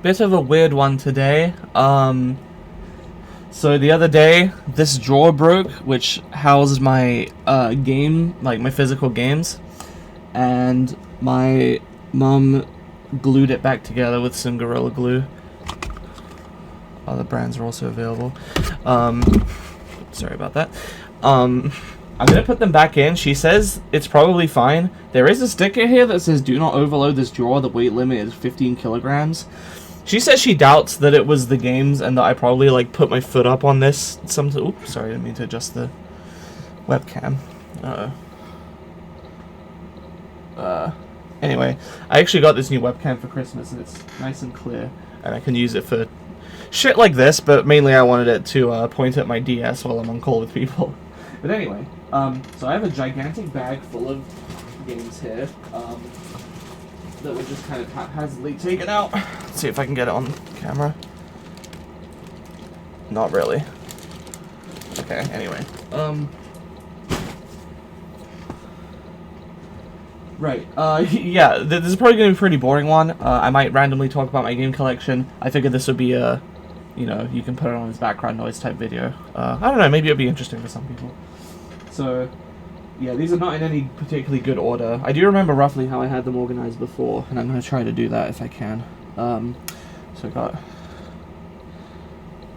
bit of a weird one today. So the other day, this drawer broke, which housed my game, like my physical games, and my mum glued it back together with some Gorilla Glue. Other brands are also available. Sorry about that. I'm gonna put them back in. She says it's probably fine. There is a sticker here that says do not overload this drawer. The weight limit is 15 kilograms. She says she doubts that it was the games and that I probably like put my foot up on this. Oops, sorry, I didn't mean to adjust the webcam. Anyway, I actually got this new webcam for Christmas and it's nice and clear and I can use it for shit like this, but mainly I wanted it to point at my DS while I'm on call with people. But anyway, so I have a gigantic bag full of games here. That were just kind of haphazardly taken out. Let's see if I can get it on camera. Not really. Okay, anyway. Right, yeah, this is probably going to be a pretty boring one. I might randomly talk about my game collection. I figured this would be a, you know, you can put it on as background noise type video. I don't know, maybe it'll be interesting for some people. So, yeah, these are not in any particularly good order. I do remember roughly how I had them organized before, and I'm going to try to do that if I can. So I got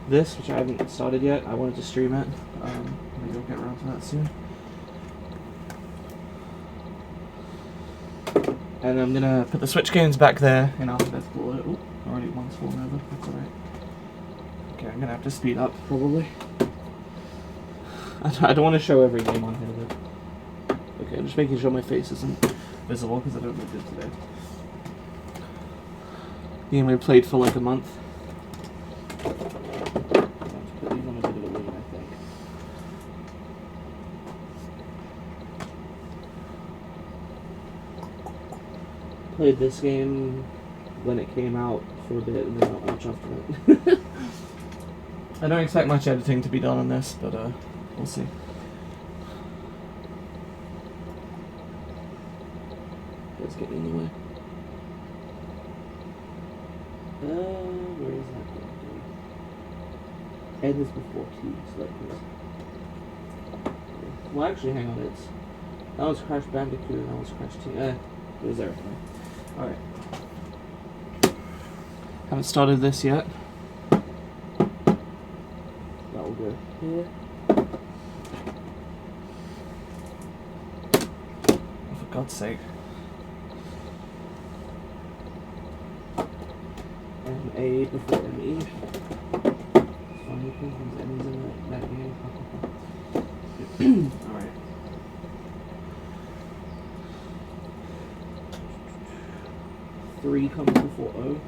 this, which I haven't started yet. I wanted to stream it. Maybe I'll get around to that soon. And I'm going to put the Switch games back there in alphabetical order. Ooh, already one's fallen over. That's alright. Okay, I'm going to have to speed up, probably. I don't want to show every game on here, though. Okay, I'm just making sure my face isn't visible because I don't look good today. Game we played for like a month. I'll have to put these on a bit of a lean, I think. Played this game when it came out for a bit and then not much after it. I don't expect much editing to be done on this, but we'll see. Let's get in the way. Where is that going to? N is before T, so that goes. Well, actually, hang on. That was Crash Bandicoot and that was Crash Team. It was everything. Alright. Haven't started this yet. That will go here. Oh, for God's sake. A before ME. Funny things, M's in that game. Alright. Three comes before O.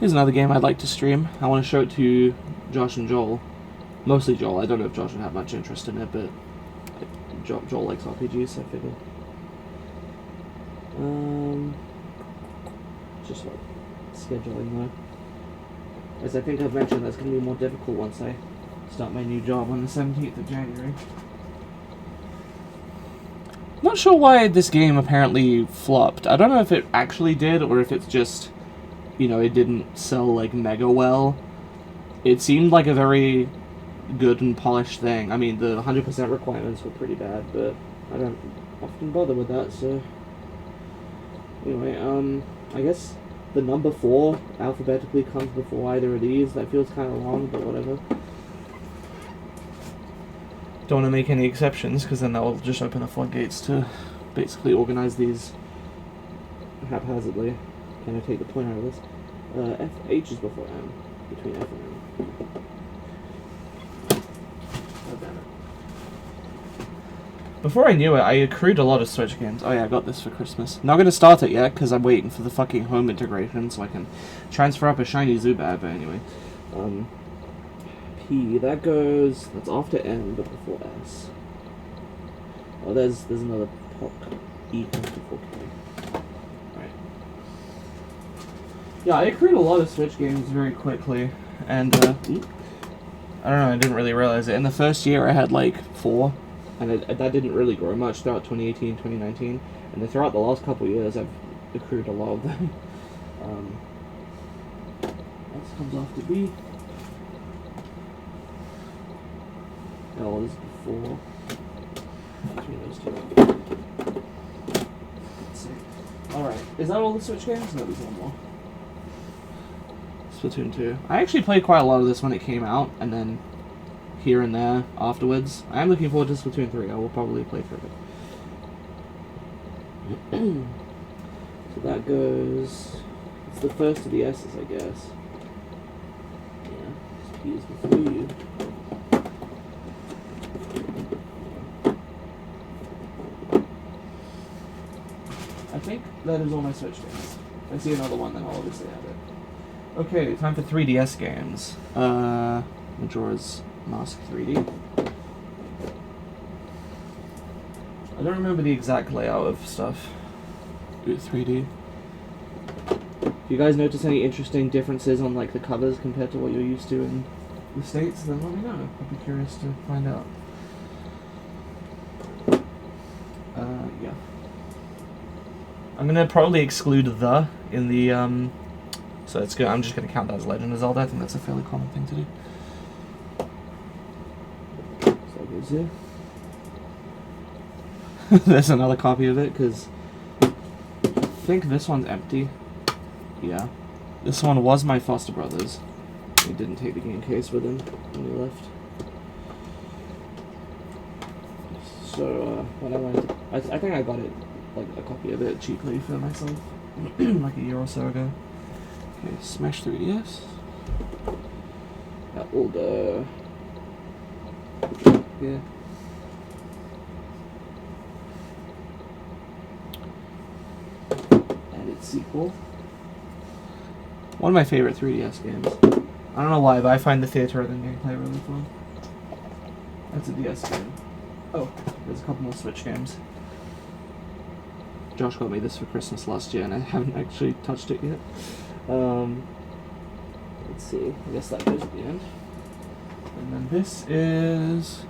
Here's another game I'd like to stream. I want to show it to Josh and Joel. Mostly Joel. I don't know if Josh would have much interest in it, but Joel likes RPGs, so I figured. Just like scheduling though. As I think I've mentioned, that's going to be more difficult once I start my new job on the 17th of January. Not sure why this game apparently flopped. I don't know if it actually did, or if it's just, you know, it didn't sell like mega well. It seemed like a very good and polished thing. I mean, the 100% requirements were pretty bad, but I don't often bother with that, so... Anyway, I guess the number 4 alphabetically comes before either of these. That feels kind of long, but whatever. Don't want to make any exceptions, because then that will just open the floodgates to basically organize these haphazardly. Can I take the point out of this? H is before M, between F and M. Oh, damn it. Before I knew it, I accrued a lot of Switch games. Oh yeah, I got this for Christmas. Not gonna start it yet, because I'm waiting for the fucking home integration, so I can transfer up a shiny Zubat, but anyway. P, that's after N, but before S. Oh, there's another pop. E comes before K. Right. Yeah, I accrued a lot of Switch games very quickly, and, I don't know, I didn't really realize it. In the first year, I had, like, 4. and that didn't really grow much throughout 2018, 2019, and then throughout the last couple of years, I've accrued a lot of them. X comes after B. L is before. Between those two. Let's see. Alright, is that all the Switch games? No, there's one more. Splatoon 2. I actually played quite a lot of this when it came out, and then here and there afterwards. I am looking forward to Splatoon 3. I will probably play through it. So that goes... It's the first of the S's, I guess. Yeah, P is before you. I think that is all my Switch games. If I see another one, then I'll obviously add it. Okay, time for 3DS games. Majora's Mask 3D. I don't remember the exact layout of stuff. 3D. If you guys notice any interesting differences on like the covers compared to what you're used to in the States, then let me know. I'd be curious to find out. Yeah. I'm gonna probably exclude the in the so it's good. I'm just gonna count that as Legend of Zelda. I think that's a fairly common thing to do. So that goes here. There's another copy of it because I think this one's empty. Yeah, this one was my foster brother's. He didn't take the game case with him when he left. So when I went, I think I got it, like a copy of it cheaply for myself, like a year or so ago. Okay, Smash 3DS. That old yeah. And its sequel. One of my favorite 3DS games. I don't know why, but I find the theater rhythm gameplay really fun. That's a DS game. Oh, there's a couple more Switch games. Josh got me this for Christmas last year, and I haven't actually touched it yet. Let's see. I guess that goes at the end. And then this is...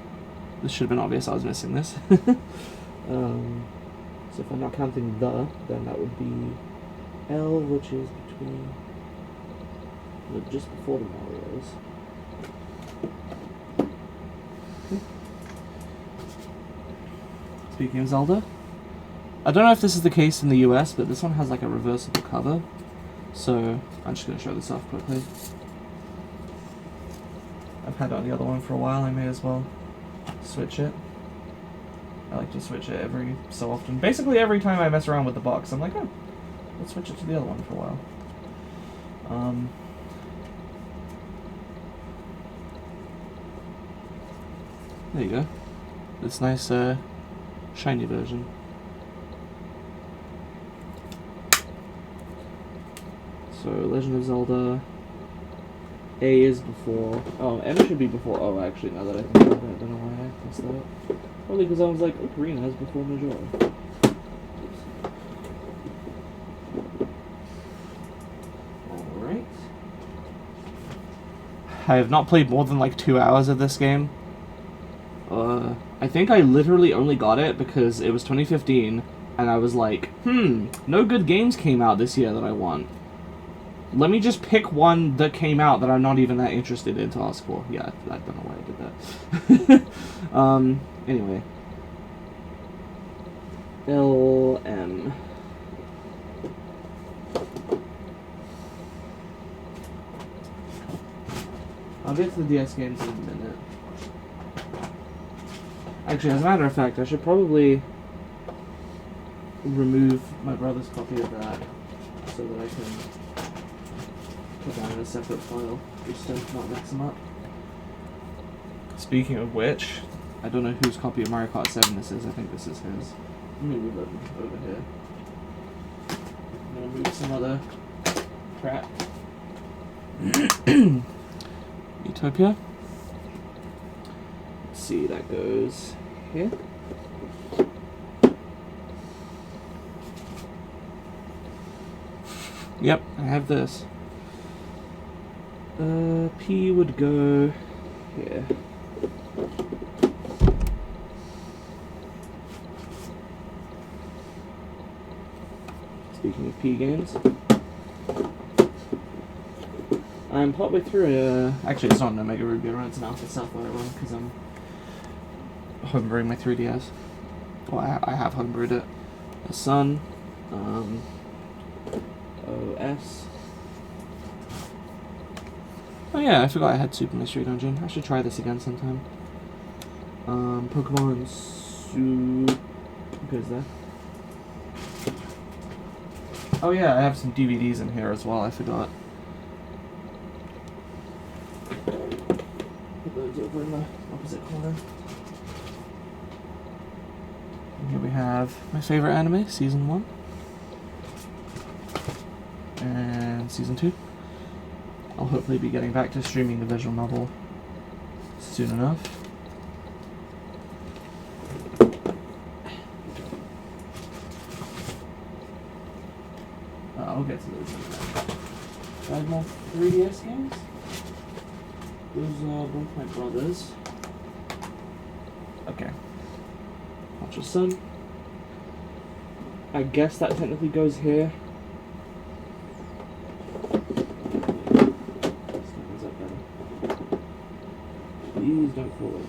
This should have been obvious. I was missing this. So if I'm not counting the, then that would be L, which is between... just before the Marios. Okay. Speaking of Zelda, I don't know if this is the case in the US, but this one has like a reversible cover. So I'm just going to show this off quickly. I've had it on the other one for a while. I may as well switch it. I like to switch it every so often. Basically every time I mess around with the box, I'm like, oh, let's switch it to the other one for a while. There you go. This nice, shiny version. So, Legend of Zelda. A is before... Oh, M should be before... Oh, actually, now that I think about it, I don't know why I messed that up. Probably because I was like, Ocarina is before Majora. Alright. I have not played more than like 2 hours of this game. I think I literally only got it because it was 2015, and I was like, no good games came out this year that I want. Let me just pick one that came out that I'm not even that interested in to ask for. Yeah, I don't know why I did that. Anyway. LM. I'll get to the DS games in a minute. Actually, as a matter of fact, I should probably remove my brother's copy of that so that I can put that in a separate file just to not mix them up. Speaking of which, I don't know whose copy of Mario Kart 7 this is. I think this is his. Let me move it over here. I'm gonna move some other crap. Utopia. Let's see, that goes here. Yep, I have this. P would go here. Speaking of P games, I'm partway through actually it's not an Omega Ruby run, it's an Alpha Sapphire run, because I'm homebrewing my 3DS. Well, I have homebrewed it. The Sun, OS. Oh yeah, I forgot I had Super Mystery Dungeon. I should try this again sometime. Pokemon What goes there? Oh yeah, I have some DVDs in here as well, I forgot. Put those over in the opposite corner. And here we have my favorite anime, Season 1. And Season 2. I'll hopefully be getting back to streaming the visual novel soon enough. I'll get to those in a minute. I have more 3DS games. Those are both my brothers. Okay. Watch your Sun. I guess that technically goes here. Please don't fall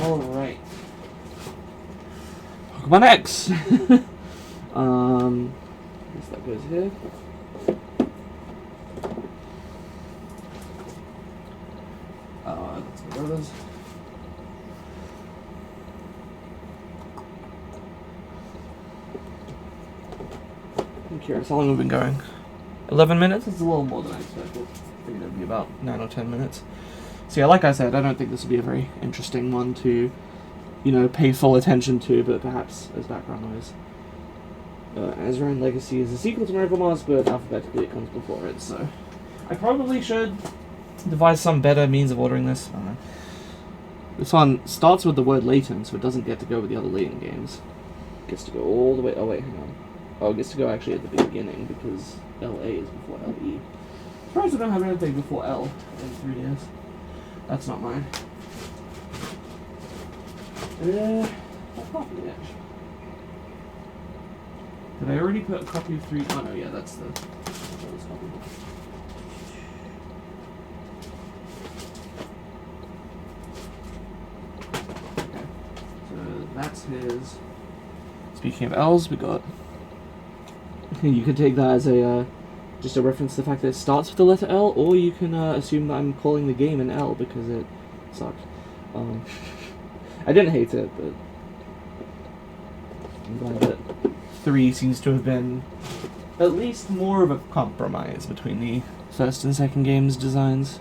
over. Alright. Pokemon X! I guess that goes here. That's my brother's. I'm curious how long we've been going. 11 minutes? It's a little more than I expected. I figured it would be about 9 or 10 minutes. So yeah, like I said, I don't think this will be a very interesting one to, you know, pay full attention to, but perhaps as background noise. Azran Legacy is a sequel to Miracle Mars, but alphabetically it comes before it, so I probably should devise some better means of ordering this. I don't know. This one starts with the word Layton, so it doesn't get to go with the other Layton games. It gets to go all the way... Oh wait, hang on. Oh, it gets to go actually at the beginning, because LA is before LE. As far as I don't have anything before L in 3DS. That's not mine. What copy it? Did I already put a copy of 3? Oh no, yeah, that's the copy. Okay, so that's his. Speaking of L's, we got. You could take that as a just a reference to the fact that it starts with the letter L, or you can assume that I'm calling the game an L because it sucked. I didn't hate it, but I'm glad that 3 seems to have been at least more of a compromise between the first and second game's designs.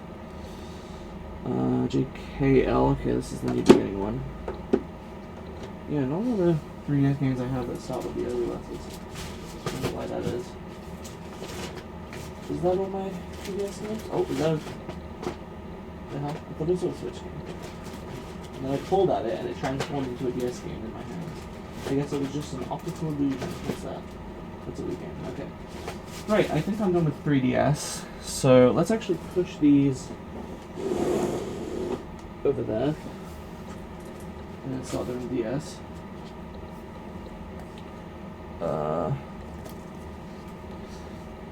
JKL, okay, this is the new beginning one. Yeah, and all of the 3DS games I have that start with the early letters. I don't know why that is. Is that all my 3DS games? Oh, is that the hell? I thought it was a Switch game. And then I pulled at it and it transformed into a DS game in my hands. I guess it was just an optical illusion. What's that? That's a Wii game. Okay. Right, I think I'm done with 3DS. So let's actually push these over there. And then start doing DS.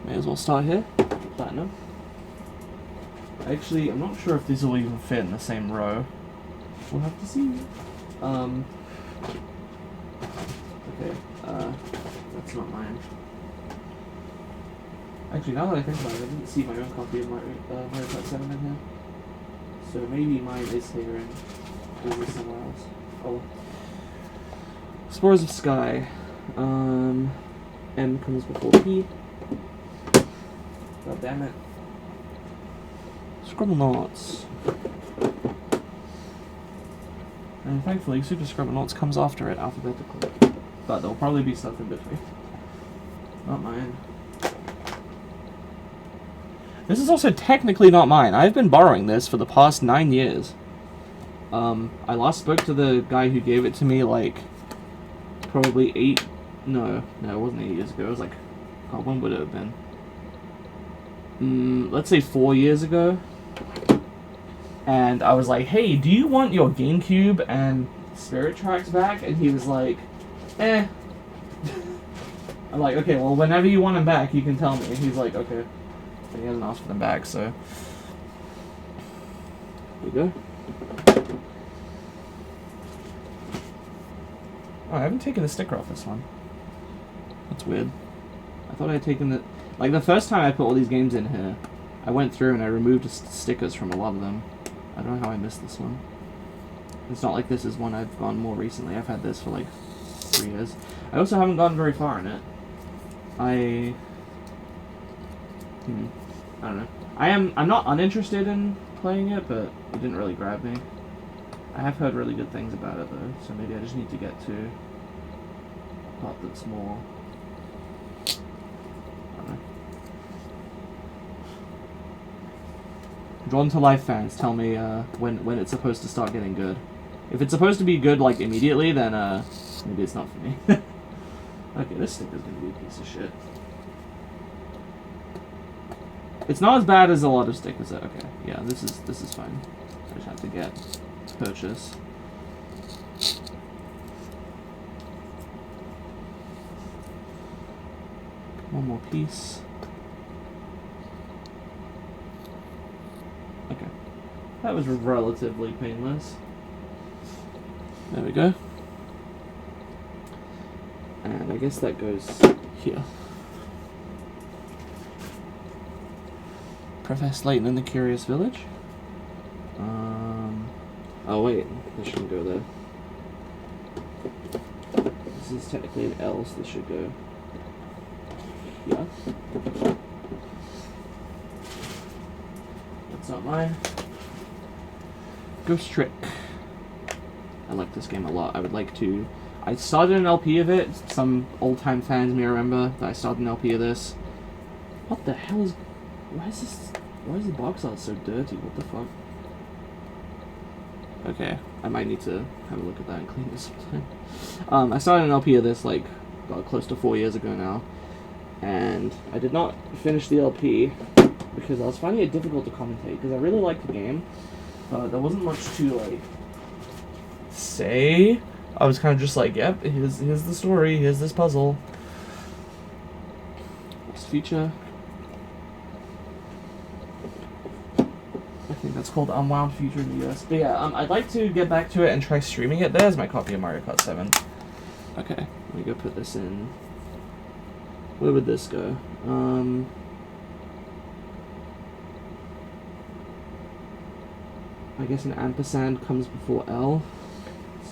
May as well start here. Platinum. Actually, I'm not sure if these will even fit in the same row. We'll have to see. Okay, that's not mine. Actually, now that I think about it, I didn't see my own copy of Mario Kart 7 in here. So maybe mine is here and is somewhere else. Oh. Spores of Sky. M comes before P. God damn it. Scrabble Knots. And thankfully, Super Scrabble Knots comes after it alphabetically. But there'll probably be stuff in between. Not mine. This is also technically not mine. I've been borrowing this for the past 9 years. I last spoke to the guy who gave it to me, like, probably 8... No, it wasn't 8 years ago. It was like... Oh, when would it have been? Let's say 4 years ago. And I was like, hey, do you want your GameCube and Spirit Tracks back? And he was like, eh. I'm like, okay, well, whenever you want them back, you can tell me. And he's like, okay. But he hasn't asked for them back, so... There you go. Oh, I haven't taken the sticker off this one. That's weird. I thought I had taken the... Like, the first time I put all these games in here, I went through and I removed the stickers from a lot of them. I don't know how I missed this one. It's not like this is one I've gone more recently. I've had this for, like, 3 years. I also haven't gone very far in it. I don't know. I'm not uninterested in playing it, but it didn't really grab me. I have heard really good things about it, though, so maybe I just need to get to a part that's more... I don't know. Drawn to Life fans, tell me when it's supposed to start getting good. If it's supposed to be good, like, immediately, then maybe it's not for me. Okay, this sticker's gonna be a piece of shit. It's not as bad as a lot of stickers. Okay, yeah, this is fine. I just have to get purchase. One more piece. Okay, that was relatively painless. There we go. And I guess that goes here. Professor Layton and the Curious Village. Oh wait, this shouldn't go there. This is technically an L, so this should go here. That's not mine. Ghost Trick. I like this game a lot. I would like to... I started an LP of it. Some old-time fans may remember that I started an LP of this. What the hell is... Why is this... Why is the box art so dirty? What the fuck? Okay, I might need to have a look at that and clean this sometime. I started an LP of this, like, close to 4 years ago now. And I did not finish the LP because I was finding it difficult to commentate, because I really liked the game. There wasn't much to, like, say. I was kind of just like, yep, here's the story, here's this puzzle. Next feature. I think that's called Unwound Feature in the US. But yeah, I'd like to get back to it and try streaming it. There's my copy of Mario Kart 7. Okay, let me go put this in. Where would this go? I guess an ampersand comes before L.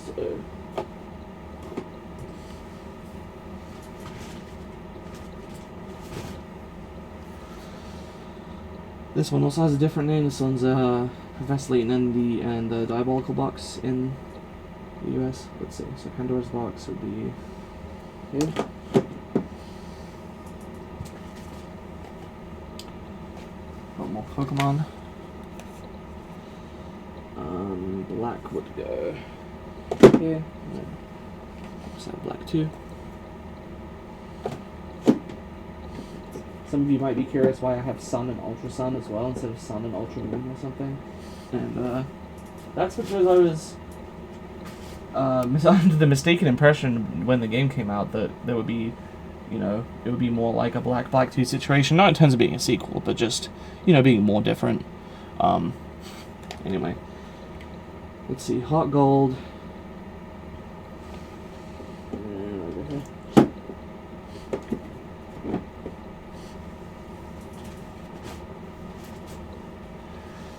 So... This one also has a different name. This one's Professor Layton and the Diabolical Box in the US. Let's see. So Pandora's Box would be here. Got more Pokemon. Black would go here. Just have black too. Some of you might be curious why I have Sun and Ultra Sun as well instead of Sun and Ultra Moon or something. And that's because I was under the mistaken impression when the game came out that there would be, you know, it would be more like a Black 2 situation. Not in terms of being a sequel, but just, you know, being more different. Anyway. Let's see, Hot Gold.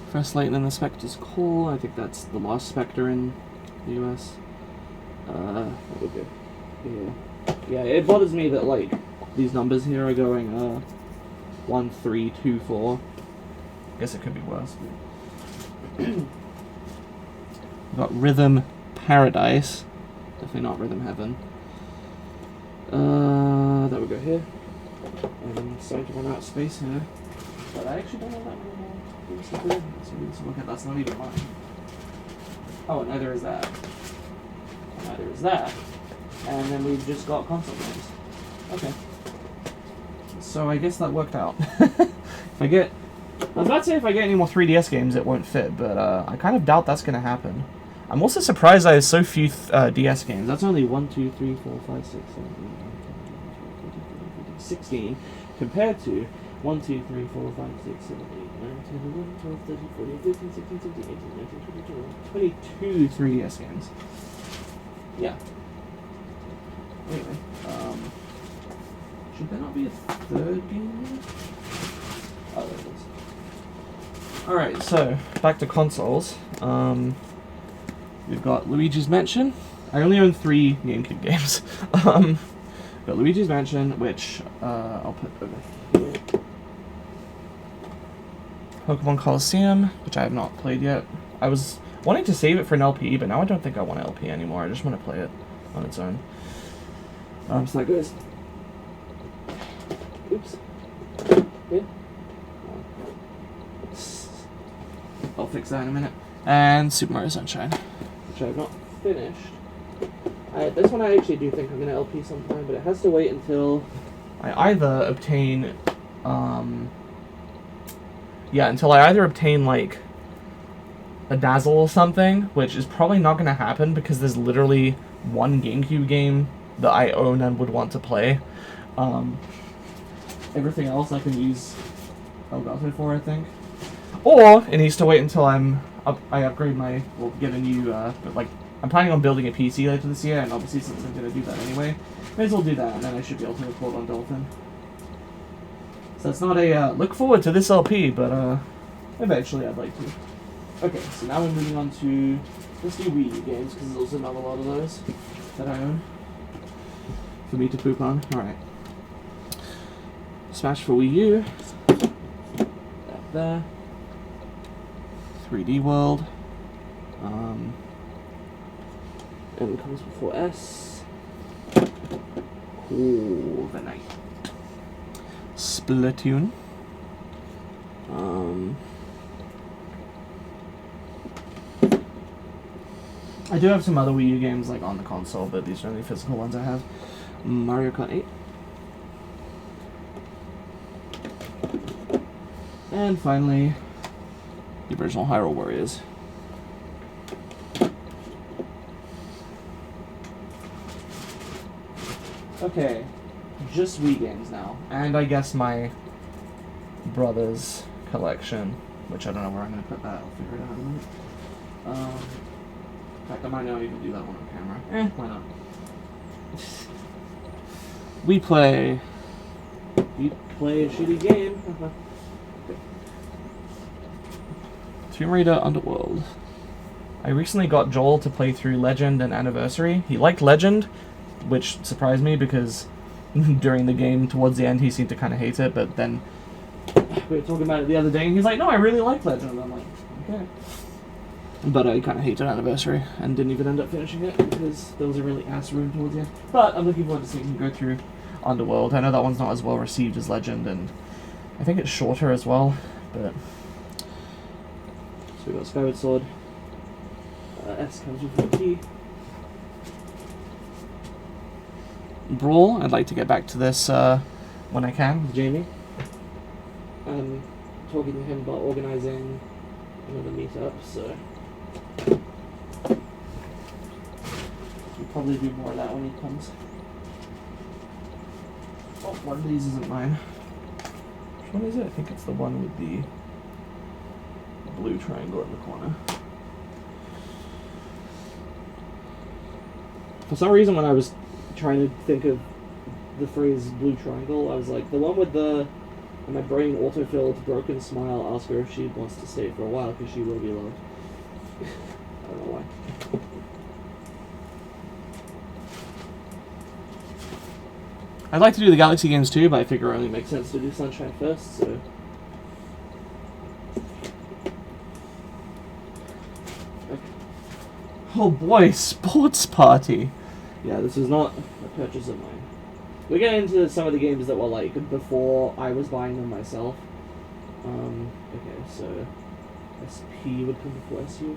Professor Layton and the Spectre's Call. I think that's the last Spectre in the US. That would go here. Yeah, it bothers me that, like, these numbers here are going 1, 3, 2, 4. I guess it could be worse. We've got Rhythm Paradise. Definitely not Rhythm Heaven. That would go here. I'm starting to run out of space here. But I actually don't know that many more. That's not even mine. Oh, and neither is that. And neither is that. And then we've just got console games. Okay. So I guess that worked out. If I get... I was about to say if I get any more 3DS games it won't fit, but I kind of doubt that's going to happen. I'm also surprised I have so few DS games. That's only 1, 2, 3, 4, 5, 6, 7, 8, 9, 10, 11, 12, 13, 14, 16, compared to 1, 2, 3, 4, 5, 6, 7, 8, 9, 10, 11, 12, 13, 14, 15, 16, 17, 18, 19, 20, 22 3DS games. Yeah. Anyway, should there not be a third game here? Oh, there it is. Alright, so, back to consoles. We've got Luigi's Mansion. I only own 3 GameCube games. Got Luigi's Mansion, which I'll put over here. Pokemon Coliseum, which I have not played yet. I was wanting to save it for an LP, but now I don't think I want an LP anymore. I just want to play it on its own. So that goes. Oops. Yeah. I'll fix that in a minute. And Super Mario Sunshine, which I have not finished. This one I actually do think I'm going to LP sometime, but it has to wait until I either obtain, until I either obtain, like, a Dazzle or something, which is probably not going to happen because there's literally one GameCube game that I own and would want to play. Everything else I can use Elgato for, I think. Or it needs to wait until I upgrade my, get a new, I'm planning on building a PC later this year, and obviously since I'm going to do that anyway, may as well do that, and then I should be able to record on Dolphin. So it's not a look forward to this LP, but eventually I'd like to. Okay, so now we're moving on to let's do Wii U games, because there's also not a lot of those that I own for me to poop on. Alright. Smash for Wii U. That there. 3D World. And comes before S. Cool, the night. Splatoon. I do have some other Wii U games like on the console, but these are the only physical ones I have. Mario Kart 8. And finally, the original Hyrule Warriors. Okay, just Wii games now. And I guess my brother's collection, which I don't know where I'm going to put that. I'll figure it out in a minute. In fact, I might not even do that one on camera. Why not? We play a shitty game. Tomb Raider Underworld. I recently got Joel to play through Legend and Anniversary. He liked Legend, which surprised me because during the game, towards the end, he seemed to kind of hate it, but then we were talking about it the other day, and he's like, no, I really like Legend, and I'm like, okay. But I kind of hated Anniversary, and didn't even end up finishing it, because there was a really ass room towards the end. But I'm looking forward to seeing him go through Underworld. I know that one's not as well received as Legend, and I think it's shorter as well, but... So we got Skyward Sword. S comes with a T. Brawl, I'd like to get back to this when I can, with Jamie. I'm talking to him about organising another meetup, so we'll probably do more of that when he comes. Oh, one of these isn't mine. Which one is it? I think it's the one with the blue triangle in the corner. For some reason, when I was trying to think of the phrase blue triangle, I was like, the one with the, and my brain autofilled broken smile, ask her if she wants to stay for a while, because she will be loved. I don't know why. I'd like to do the Galaxy games too, but I figure it only makes sense to do Sunshine first, so... Okay. Oh boy, Sports Party! Yeah, this is not a purchase of mine. We're getting into some of the games that were like before I was buying them myself. Okay, so SP would come before SU.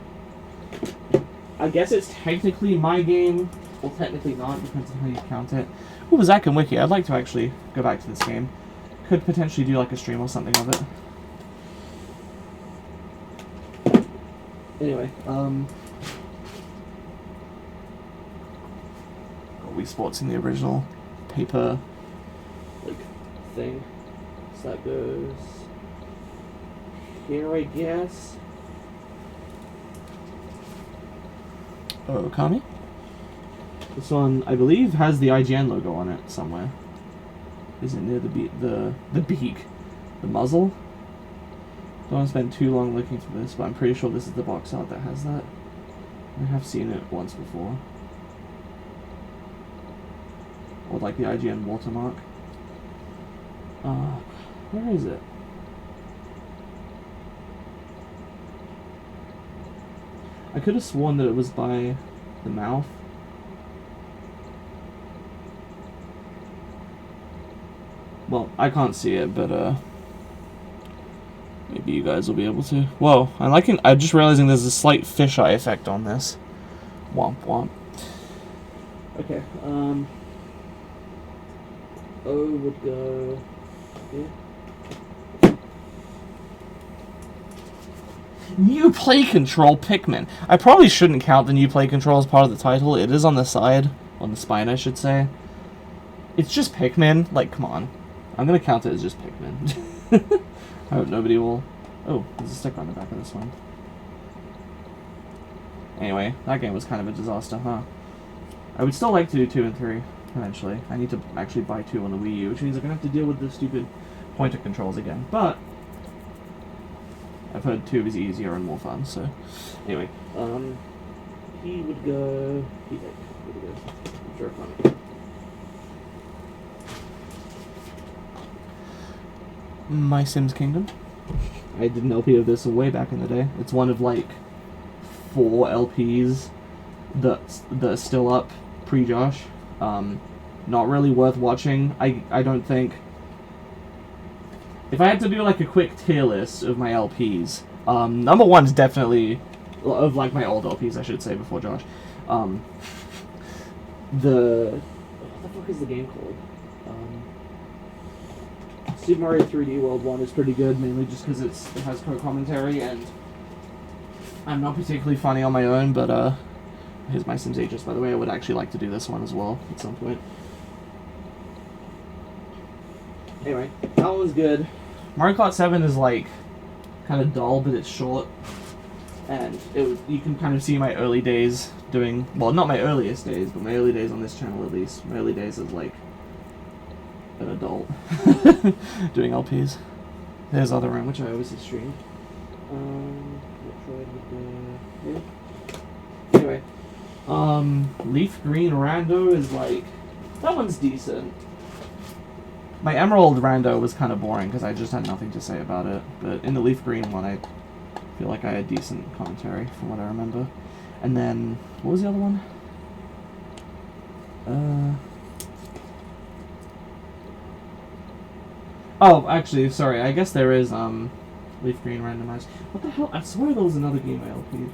I guess it's technically my game, or technically not, depends on how you count it. Ooh, Zack and Wiki, I'd like to actually go back to this game. Could potentially do like a stream or something of it. Anyway, Wii Sports in the original paper, like, thing. So that goes here, I guess. Oh, Kami? This one, I believe, has the IGN logo on it somewhere. Is it near the beak? The muzzle? Don't want to spend too long looking for this, but I'm pretty sure this is the box art that has that. I have seen it once before. Or like the IGN watermark. Where is it? I could have sworn that it was by the mouth. Well, I can't see it, but maybe you guys will be able to. Whoa, I'm just realizing there's a slight fisheye effect on this. Womp womp. Okay, O would go here. New play control Pikmin. I probably shouldn't count the new play control as part of the title. It is on the side, on the spine I should say. It's just Pikmin, like come on. I'm gonna count it as just Pikmin. I hope nobody will... Oh, there's a sticker on the back of this one. Anyway, that game was kind of a disaster, huh? I would still like to do 2 and 3, eventually. I need to actually buy 2 on the Wii U, which means I'm gonna have to deal with the stupid pointer controls again. But I've heard 2 is easier and more fun, so... Anyway, he would go... He would go... I'm sure fun. My Sims Kingdom. I did an LP of this way back in the day. It's one of like 4 LPs that's still up pre-Josh. Not really worth watching. I don't think. If I had to do like a quick tier list of my LPs, number 1 is definitely of like my old LPs, I should say, before Josh. What the fuck is the game called? Super Mario 3D World 1 is pretty good, mainly just because it has co-commentary, and I'm not particularly funny on my own, but here's my Sims Aegis, by the way. I would actually like to do this one as well at some point. Anyway, that one's good. Mario Kart 7 is like kind of dull, but it's short, and you can kind of see my early days doing, well, not my earliest days, but my early days on this channel at least. My early days as like an adult doing LPs. There's Other Room, which I always stream. Anyway, Leaf Green Rando is like, that one's decent. My Emerald Rando was kind of boring because I just had nothing to say about it, but in the Leaf Green one I feel like I had decent commentary from what I remember. And then, what was the other one? Oh, actually, sorry, I guess there is, Leaf Green Randomized. What the hell? I swear there was another game I LP'd.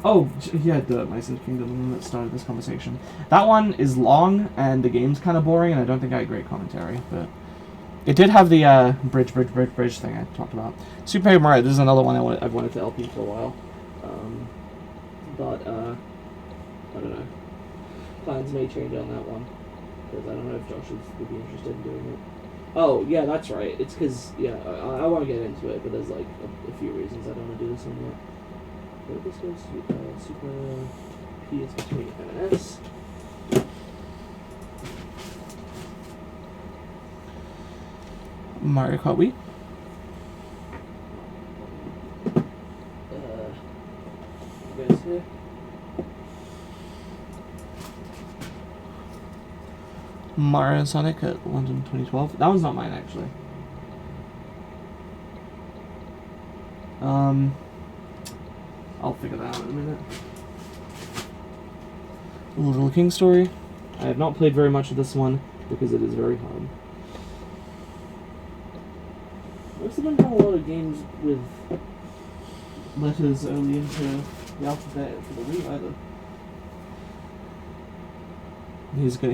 Oh, yeah, My Sims Kingdom, the one that started this conversation. That one is long, and the game's kind of boring, and I don't think I had great commentary, but it did have the, bridge thing I talked about. Super Paper Mario, this is another one I've wanted to LP for a while. But, I don't know. Plans may change on that one, because I don't know if Josh would be interested in doing it. Oh, yeah, that's right. It's because, yeah, I want to get into it, but there's, like, a few reasons I don't want to do this one yet. Where this goes, Super P is between M and S. Mario Kart Wii. Goes here. Mario and Sonic at London 2012. That one's not mine, actually. I'll figure that out in a minute. Little King Story. I have not played very much of this one because it is very hard. I also don't have a lot of games with letters early into the alphabet for the Wii either.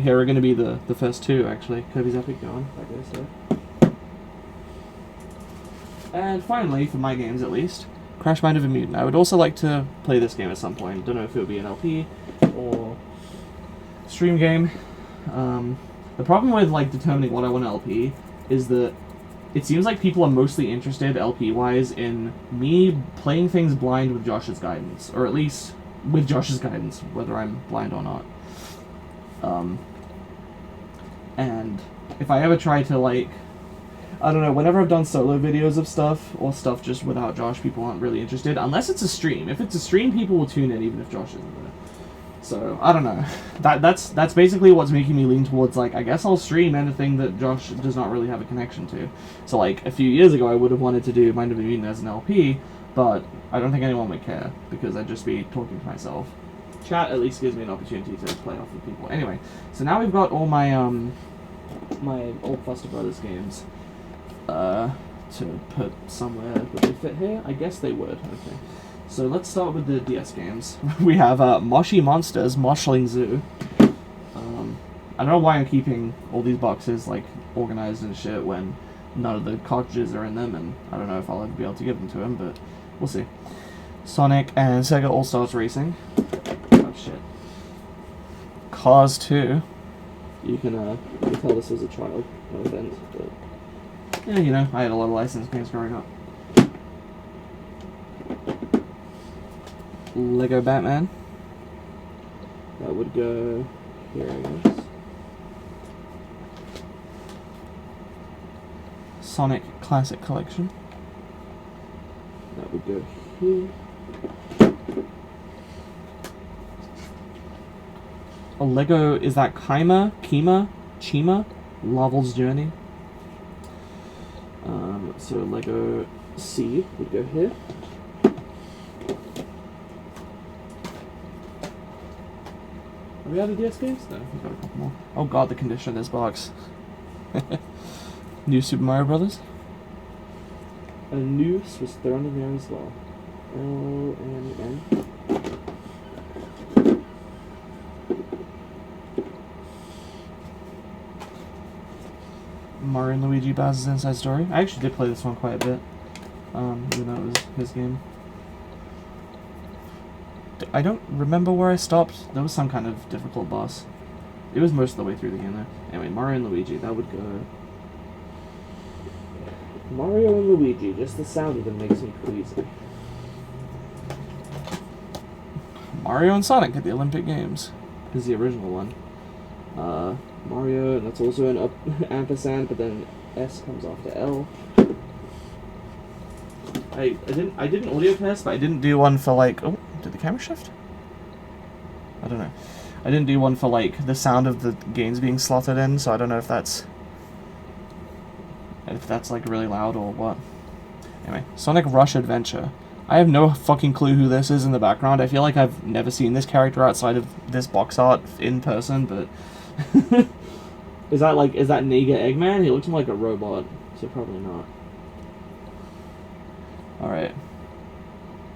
Here are going to be the first 2, actually. Kirby's Epic Yarn, that goes there. And finally, for my games at least, Crash Bandicoot Mutant. I would also like to play this game at some point. Don't know if it would be an LP or stream game. The problem with like determining what I want to LP is that it seems like people are mostly interested, LP-wise, in me playing things blind with Josh's guidance. Or at least with Josh's guidance, whether I'm blind or not. And if I ever try to, like... I don't know, whenever I've done solo videos of stuff, or stuff just without Josh, people aren't really interested. Unless it's a stream. If it's a stream, people will tune in even if Josh isn't there. So, I don't know. That's basically what's making me lean towards, like, I guess I'll stream anything that Josh does not really have a connection to. So, like, a few years ago I would have wanted to do Mind of a Mutant as an LP, but I don't think anyone would care, because I'd just be talking to myself. Chat at least gives me an opportunity to play off with people. Anyway, so now we've got all my, my old Foster Brothers games, to put somewhere. Would they fit here? I guess they would. Okay. So let's start with the DS games. We have Moshi Monsters, Moshling Zoo. I don't know why I'm keeping all these boxes like organized and shit when none of the cartridges are in them, and I don't know if I'll ever be able to give them to him, but we'll see. Sonic and Sega All-Stars Racing. Oh shit. Cars 2. You can tell this was a child, no offense, but yeah, you know, I had a lot of licensed games growing up. Lego Batman. That would go here, I guess. Sonic Classic Collection. That would go here. A Lego, is that Chima? Laval's Journey. So Lego C would go here. Are we out of DS games? No, we've got a couple more. Oh god, the condition of this box. New Super Mario Brothers. A noose was thrown in there as well. LNN. Mario and Luigi Bowser's Inside Story. I actually did play this one quite a bit, even though it was his game. I don't remember where I stopped. There was some kind of difficult boss. It was most of the way through the game, though. Anyway, Mario and Luigi, that would go... Mario and Luigi, just the sound of them makes me queasy. Mario and Sonic at the Olympic Games is the original one. Mario, and that's also an ampersand, but then S comes after L. I did an audio test, but I didn't do one for like... Oh, did the camera shift? I don't know. I didn't do one for like the sound of the games being slotted in, so I don't know if that's like really loud or what. Anyway, Sonic Rush Adventure. I have no fucking clue who this is in the background. I feel like I've never seen this character outside of this box art in person, but... is that Nega Eggman? He looks more like a robot, so probably not. Alright.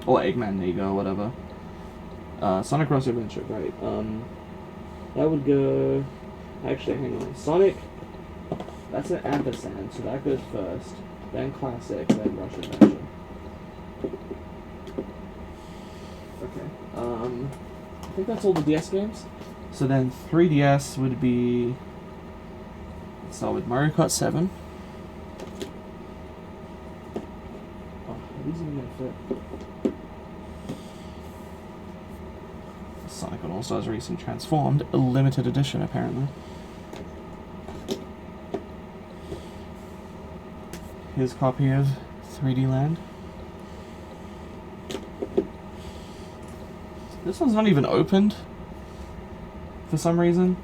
Or Eggman Nega or whatever. Sonic Rush Adventure, right. That would go... Actually, hang on. Sonic... That's an ampersand, so that goes first. Then Classic, then Rush Adventure. Okay. I think that's all the DS games. So then 3DS would be... Let's start with Mario Kart 7. Oh, are these even gonna fit? Sonic and All-Stars Racing Transformed, a limited edition apparently. His copy of 3D Land. This one's not even opened for some reason.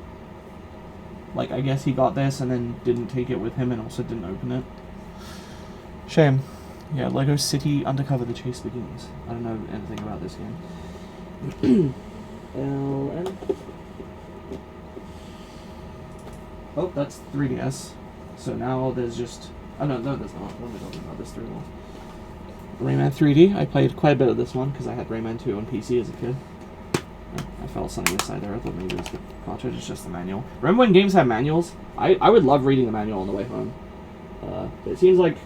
Like, I guess he got this and then didn't take it with him and also didn't open it. Shame. Yeah, Lego City Undercover The Chase Begins. I don't know anything about this game. LN. Oh, that's 3DS. So now there's just... Oh, no, there's not. What am I talking about? There's 3 more. Rayman 3D. I played quite a bit of this one because I had Rayman 2 on PC as a kid. I felt something inside there. I thought maybe it was the cartridge. It's just the manual. Remember when games had manuals? I would love reading the manual on the way home. It seems like...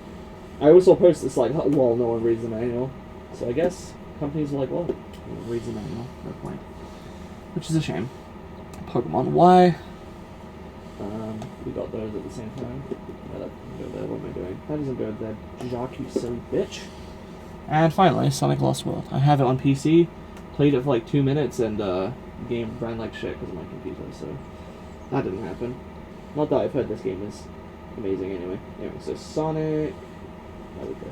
I also post this like, well, no one reads the manual. So I guess companies are like, well, no one reads the manual. No point. Which is a shame. Pokemon Y. We got those at the same time. No, that doesn't go there. What am I doing? That doesn't go there. Jacques, you silly bitch. And finally, Sonic Lost World. I have it on PC, played it for like 2 minutes, and the game ran like shit because of my computer, so that didn't happen. Not that I've heard this game is amazing anyway. Anyway, so Sonic... There we go.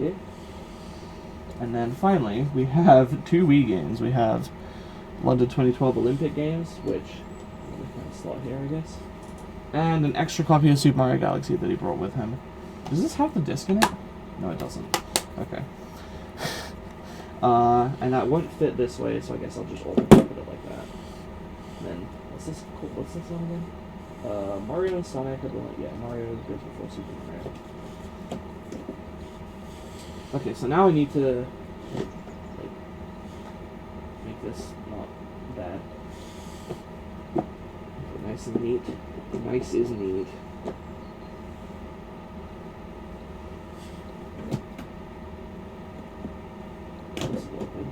Yeah. And then finally, we have 2 Wii games. We have London 2012 Olympic Games, which I'm going to kind of slot here, I guess. And an extra copy of Super Mario Galaxy that he brought with him. Does this have the disc in it? No, it doesn't. Okay. And that won't fit this way, so I guess I'll just put it like that. And then, what's this one again? Mario and Sonic, yeah, Mario goes before Super Mario. Okay, so now I need to like, make this not bad. Nice and neat. Nice is neat. This is open.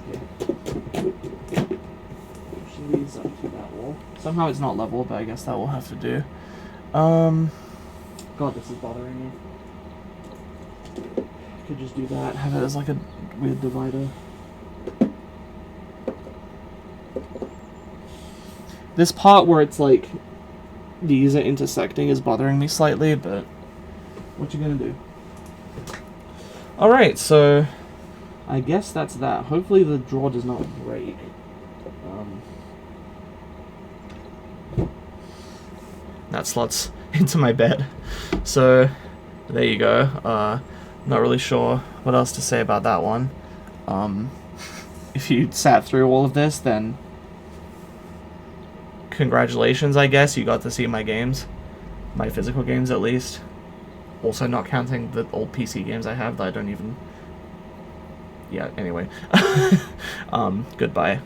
Okay. Pushing these up to that wall. Somehow it's not level, but I guess that will have to do. God, this is bothering me. Could just do that. Have it as like a weird divider. This part where it's like these are intersecting is bothering me slightly, but what you gonna do? Alright, so I guess that's that. Hopefully the drawer does not break. That slots into my bed. So there you go. Not really sure what else to say about that one. If you sat through all of this, then congratulations, I guess. You got to see my games. My physical games, at least. Also not counting the old PC games I have that I don't even... Yeah, anyway. Goodbye.